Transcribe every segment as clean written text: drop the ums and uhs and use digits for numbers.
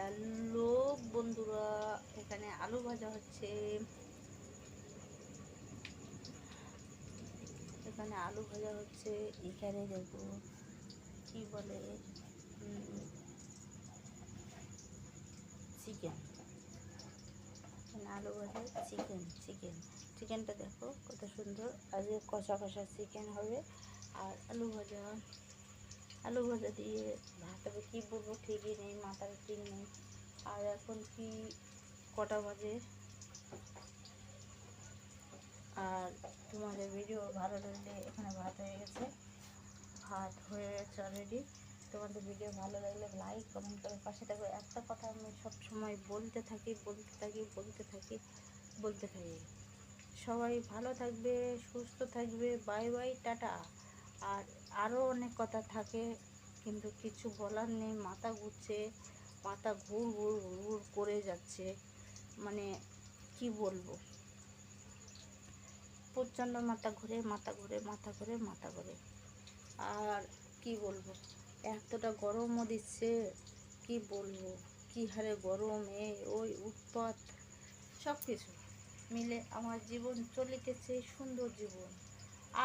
Hello বন্ধুরা, এখানে আলু ভাজা হচ্ছে। এখানে দেখো কি বলে চিকেন। এখানে আলু ভাজা চিকেনটা দেখো কত সুন্দর। আজকে কষা কষা চিকেন হবে আর আলু ভাজা দিয়ে ভাত হবে। কী বলবো ঠিকই নেই, মাথার ঠিক নেই। আর এখন কি কটা বাজে? আর তোমাদের ভিডিও ভালো লাগলে, এখানে ভাত হয়ে গেছে অলরেডি। তোমাদের ভিডিও ভালো লাগলে লাইক কমেন্ট করে পাশে থাকো। একটা কথা আমি সব সময় বলতে থাকি। সবাই ভালো থাকবে, সুস্থ থাকবে। Bye bye, tata. আর আরও অনেক কথা থাকে, কিন্তু কিছু বলার নেই। মাথা ঘুর ঘুর ঘুর ঘুর করে যাচ্ছে। মানে কি বলবো, প্রচণ্ড মাথা ঘুরে। আর কি বলবো, এতটা গরমও দিচ্ছে, কি বলবো, কি হারে গরম, ওই উৎপাত, সব কিছু মিলে আমার জীবন চলিতেছে সুন্দর জীবন।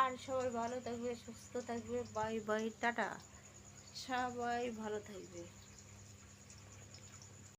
আর সবাই ভালো থাকবে, সুস্থ থাকবে। Bye bye, tata. সবাই ভালো থাকবে।